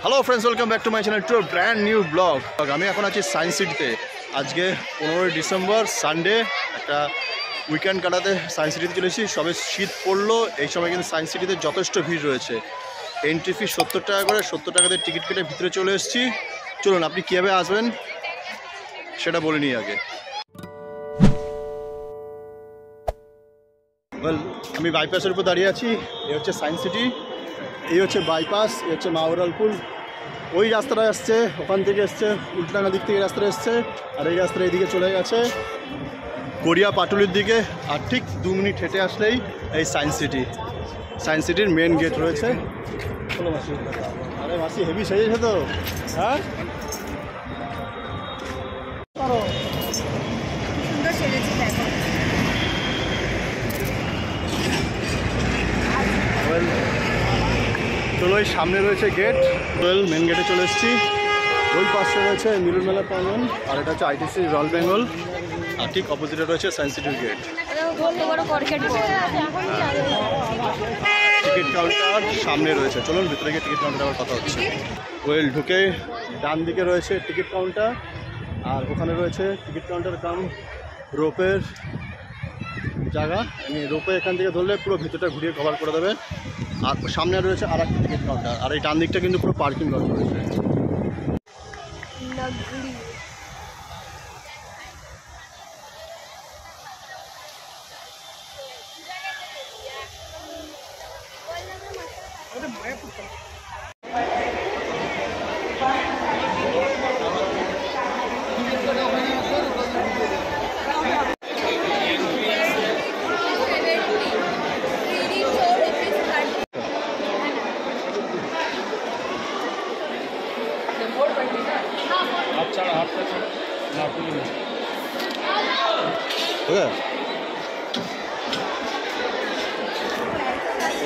Hello friends, welcome back to my channel to brand new blog. আমি এখন আছি science সিটিতে। আজকে 15ই ডিসেম্বর সানডে, একটা উইকেন্ড কাটাতে সায়েন্স সিটিতে চলে এসেছি। সবে শীত পড়লো, এই সময় কিন্তু সায়েন্স সিটিতে যথেষ্ট ভিড় রয়েছে। এন্ট্রি ফি 70 টাকা করে, 70 টাকাতে টিকিট কেটে ভিতরে চলে এসেছি। চলুন আপনি কীভাবে আসবেন সেটা বলে নিই আগে। আমি বাইপাসের উপর দাঁড়িয়ে আছি। এই হচ্ছে সায়েন্স সিটি, এই হচ্ছে বাইপাস, এই হচ্ছে মাওরালপুল। ওই রাস্তাটা আসছে, ওখান থেকে এসছে উল্টানা দিক থেকে রাস্তাটা এসছে, আর এই রাস্তাটা এইদিকে চলে গেছে গড়িয়া পাটুলির দিকে। আর ঠিক 2 মিনিট হেঁটে আসলেই এই সায়েন্স সিটি, সায়েন্স সিটির মেন গেট রয়েছে। চলো মাসি। আরে মাসি হেভি সেজেছে তো, হ্যাঁ সুন্দর সেজেছে দেখো। চলো, এই সামনে রয়েছে গেট, মেন গেটে চলে এসেছি। ওই পাশে রয়েছে মিলন মেলা প্রাঙ্গণ, আর এটা হচ্ছে আইটিসি রয়্যাল বেঙ্গল, আর ঠিক অপোজিটে রয়েছে সায়েন্স সিটির গেট। টিকিট কাউন্টার সামনে রয়েছে, চলুন ভিতরে গিয়ে টিকিট কাউন্টার আবার কথা হচ্ছে। ওয়েল ঢুকে ডান দিকে রয়েছে টিকিট কাউন্টার, আর ওখানে রয়েছে টিকিট কাউন্টার কাম রোপের জায়গা। আমি রোপে এখান থেকে ধরলে পুরো ভিতরটা ঘুরিয়ে কভার করে দেবে। আর সামনে রয়েছে আর একটা টিকিট কাউন্টার, আর এই ডান দিকটা কিন্তু পুরো পার্কিং লট রয়েছে।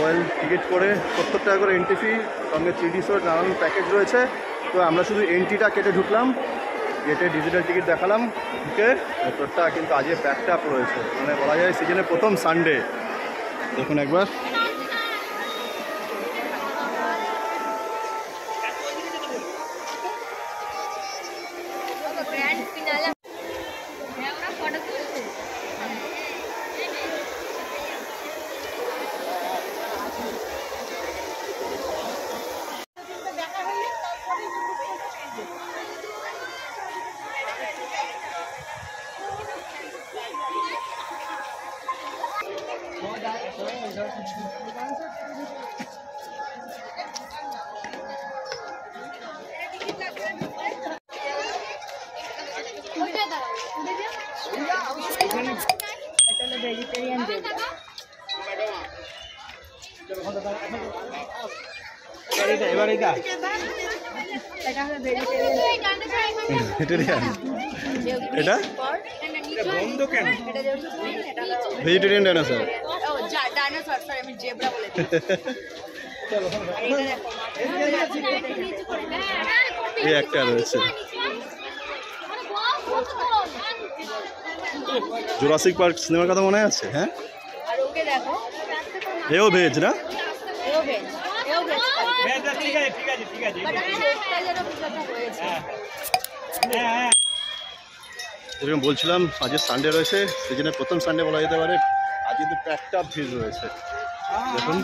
ওয়েল টিকিট করে 70 টাকা করে এন্ট্রি ফি, সঙ্গে 3D শোর নানান প্যাকেজ রয়েছে। তো আমরা শুধু এন্ট্রিটা কেটে ঢুকলাম, গেটে ডিজিটাল টিকিট দেখালাম, ঢুকে ভেতরটা কিন্তু আজকে প্যাকটা আপ রয়েছে। মানে বলা যায় সিজনের প্রথম সানডে। দেখুন একবার, এটা ভেজিটেরিয়ান ডাইনোসর। এই একটা রয়েছে জুরাসিক পার্ক সিনেমার কথা মনে আছে? হ্যাঁ, এও ভেজ না? যেরকম বলছিলাম, আজকে সানডে রয়েছে, সিজনের প্রথম সানডে বলা যেতে পারে। আজ কিন্তু প্যাকটা ভিড় রয়েছে। দেখুন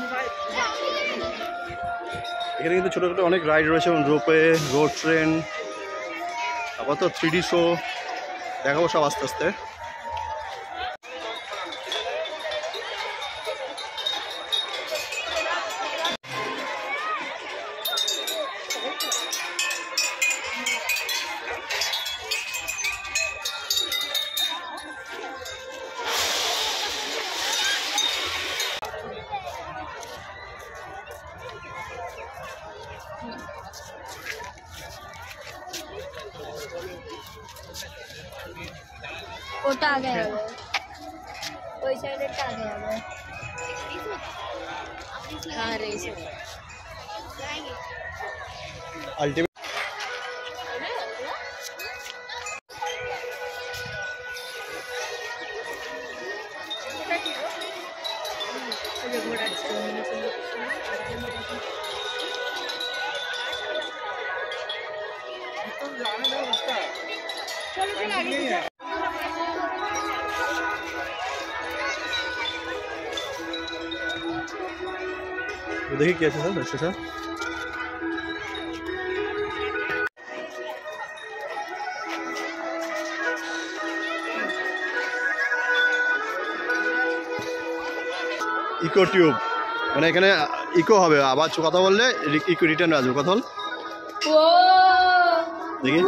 এখানে কিন্তু ছোটো ছোটো অনেক রাইড রয়েছে, রোপে, রোড ট্রেন, আবার তো 3D শো দেখাবো সব আস্তে আস্তে। ওটা আগে হবে, ওই সাইডেরটা আগে হবে। হ্যাঁ রেস আলটিমেট দেখি কি আছে স্যার স্টেশন। ইকো টিউব, মানে এখানে ইকো হবে, আবার কথা বললে ইকো রিটার্ন আসবে। কথা বল দেখি।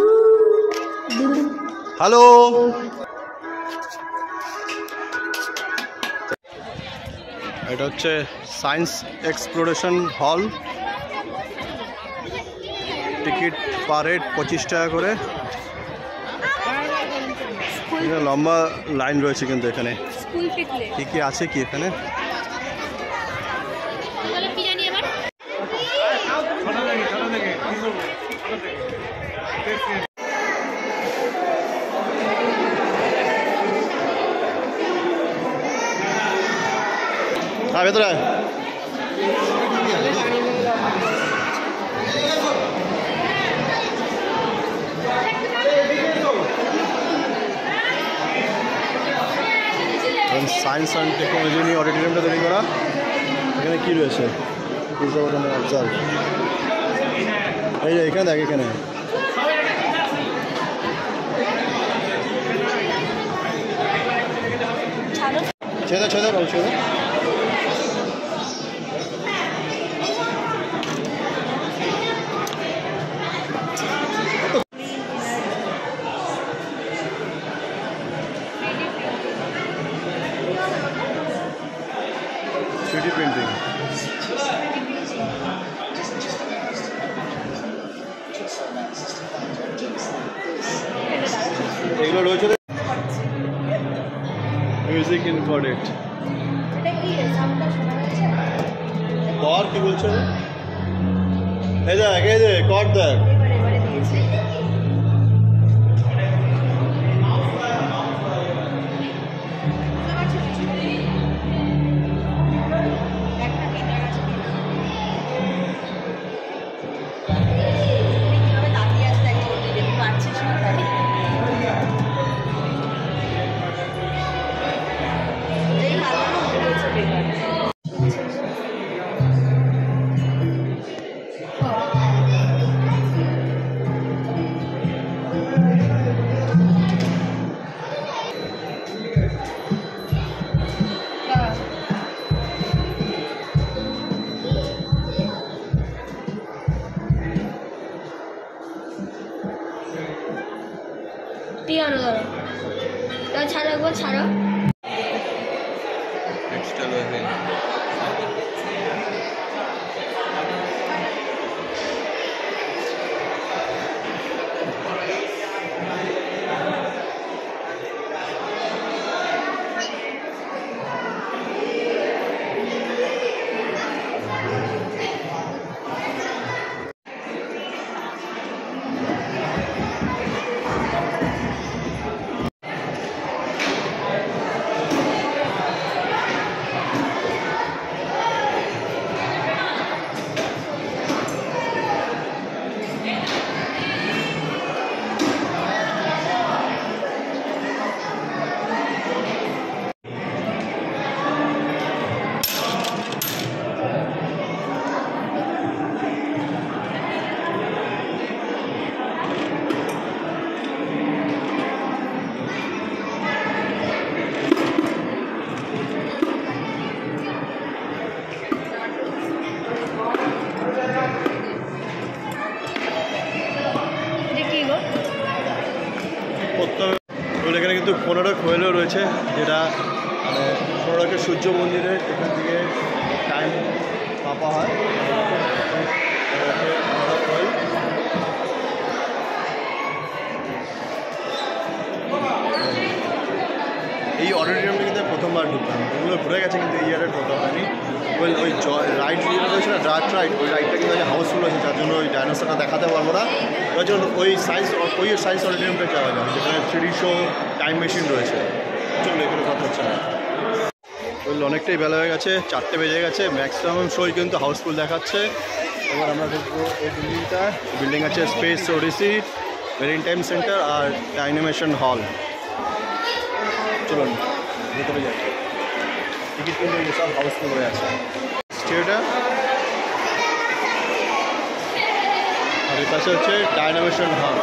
হ্যালো, এটা হচ্ছে সায়েন্স এক্সপ্লোরেশন হল। টিকিট পার হেড 25 টাকা করে। লম্বা লাইন রয়েছে কিন্তু এখানে। কি কি আছে কি এখানে? হ্যাঁ ভেতরে সায়েন্স অ্যান্ড টেকনোলজি নিয়ে অডিটোরিয়ামটা তৈরি করা। এখানে কি রয়েছে অবজার্ভ, এই যে এখানে দেখ, এখানে ছেদে ছেদে বলছো। থ্রিডি প্রিন্টিং, এগুলো রয়েছে। মিউজিক ইনকর্ডেড, কর কি বলছো? এই দেখ, এই যে কর দেখ। পিয়ানো ধরো, ছাড়ো একবার ছাড়ো। এখানে কিন্তু 15টা খোয়েলও রয়েছে, যেটা মানে 15টা সূর্য মন্দিরে এখান থেকে টাইম মাপা হয়। এই অডিটোরিয়ামটা কিন্তু প্রথমবার ঢুকলাম, ওগুলো ঘুরে গেছে কিন্তু এই ইয়ারের ঢোকা হয়নি। ওই রাইড যেটা রয়েছে না, ডার্ট রাইড, ওই রাইডটা কিন্তু হাউসফুল আছে, যার জন্য ওই ডাইনোসরটা দেখাতে পারবো না। তার জন্য ওই সায়েন্স অডিটোরিয়ামটা যাওয়া যায়, যেখানে 3D শো, টাইম মেশিন রয়েছে। চলো এখানে কথা হচ্ছে না, ওই অনেকটাই বেলা হয়ে গেছে, 4টে বেজে গেছে। ম্যাক্সিমাম শোই কিন্তু হাউসফুল দেখাচ্ছে। এবার আমরা দেখবো এই বিল্ডিংটা, বিল্ডিং আছে স্পেস ওডিসি, মেরিন টাইম সেন্টার আর অ্যানিমেশন হল। চলুন ভেতরে যাই, টিকিট কিন্তু সব হাউসফুল হয়ে আছে। থিয়েটার আর এর পাশে হচ্ছে অ্যানিমেশন হল।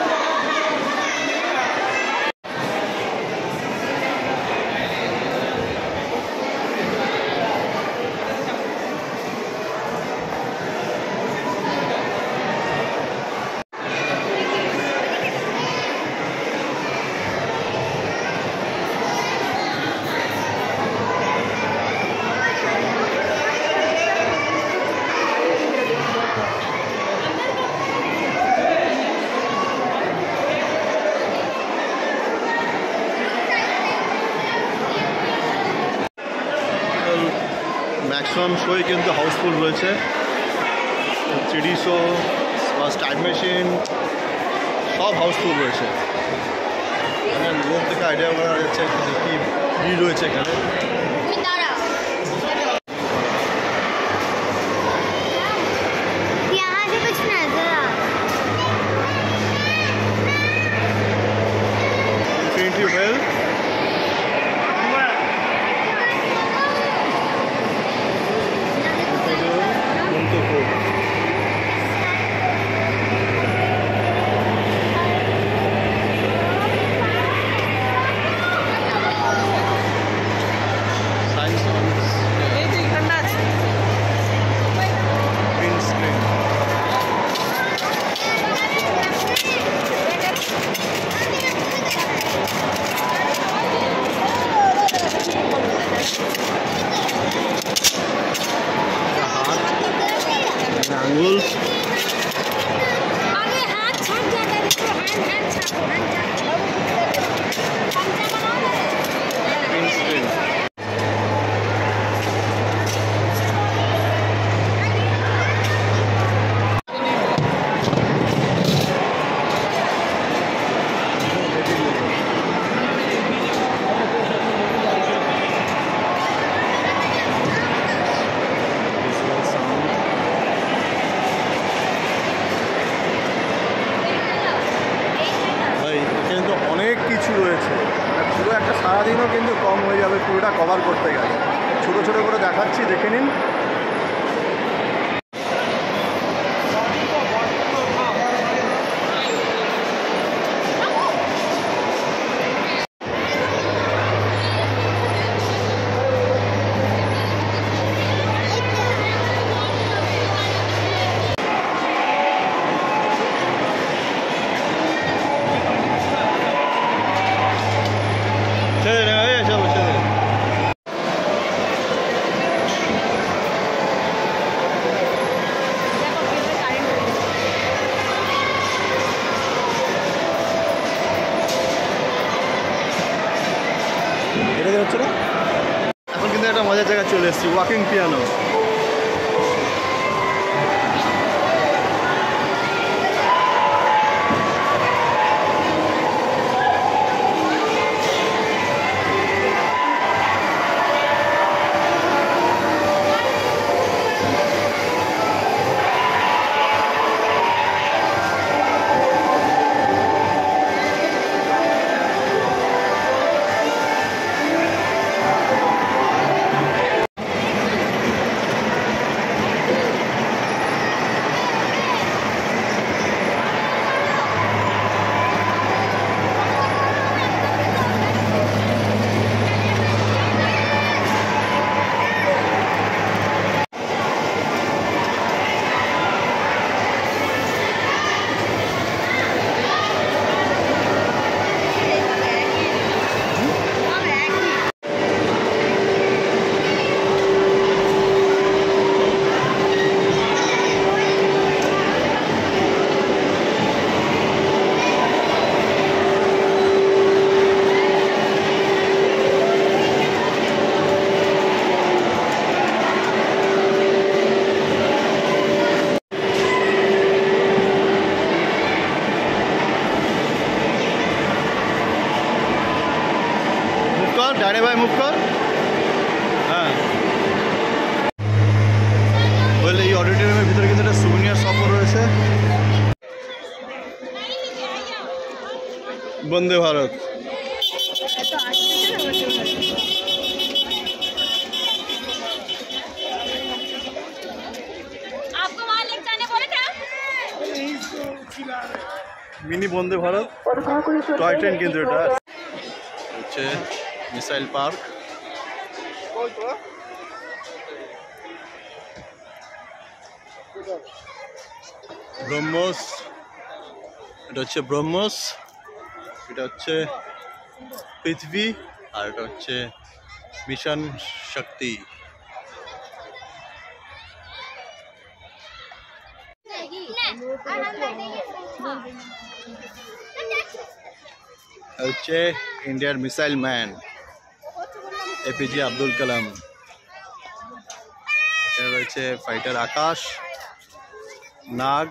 ম্যাক্সিমাম শোই কিন্তু হাউসফুল রয়েছে। 3D শো বা টাইম মেশিন সব হাউসফুল রয়েছে। এখানে লোক দেখে আইডিয়া করা যাচ্ছে কি ভিড় রয়েছে এখানে। ইনফিনিটি ওয়েল আঙুল পুরো একটা সারাদিনও কিন্তু কম হয়ে যাবে পুরোটা কভার করতে গেলে। ছোটো ছোটো করে দেখাচ্ছি, দেখে নিন। এখন কিন্তু একটা মজার জায়গায় চলে এসেছি, ওয়াকিং পিয়ানো। ডানে ভাই মুভ কর। হ্যাঁ, বললে এই অডিটোরিয়ামের ভিতরে কিন্তু একটা সুভিনিয়ার শপও রয়েছে। Vande Bharat. Mini Vande Bharat toy train, কিন্তু এটা হচ্ছে মিসাইল পার্ক। ব্রহ্মোস, এটা হচ্ছে ব্রহ্মোস, এটা হচ্ছে পৃথিবী, আর এটা হচ্ছে মিশন শক্তি। হচ্ছে ইন্ডিয়ার missile man APJ Abdul Kalam. এখানে রয়েছে ফাইটার আকাশ, নাগ,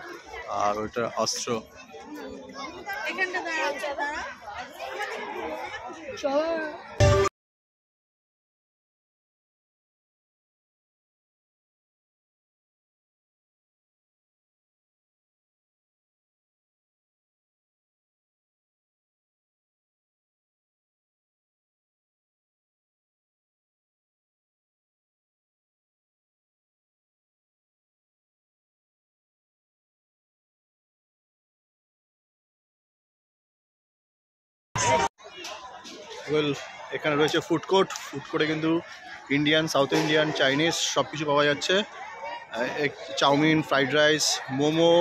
আর ওইটা অস্ত্র। ওয়েল, এখানে রয়েছে ফুড কোর্ট। ফুড কোর্টে কিন্তু ইন্ডিয়ান, সাউথ ইন্ডিয়ান, চাইনিজ সব কিছু পাওয়া যাচ্ছে। Chow mein, fried rice, momo,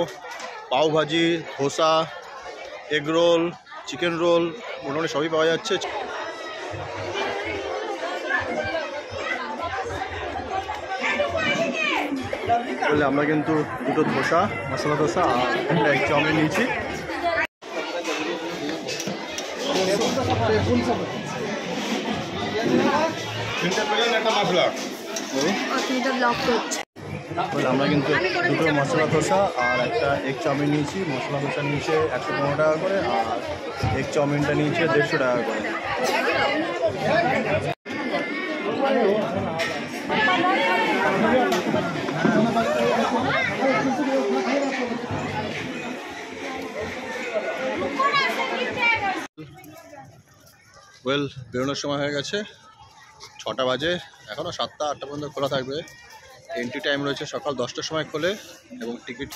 pav bhaji, dosa, egg roll, chicken roll, মোটামুটি সবই পাওয়া যাচ্ছে। বলে আমরা কিন্তু দুটো ধোসা, মশলা ধোসা আর একটা এগ চাউমিন নিয়েছি। আমরা কিন্তু দুটো মশলা ধোসা আর একটা এগ চাউমিন নিয়েছি। মশলা ধোসা নিয়েছে 115 টাকা করে, আর এগ চাউমিনটা নিয়েছে 150 টাকা করে। ওয়েল, বেরোনোর সময় হয়ে গেছে, 6টা বাজে। এখনও 7টা 8টা পর্যন্ত খোলা থাকবে। এন্ট্রি টাইম রয়েছে সকাল 10টার সময় খোলে, এবং টিকিট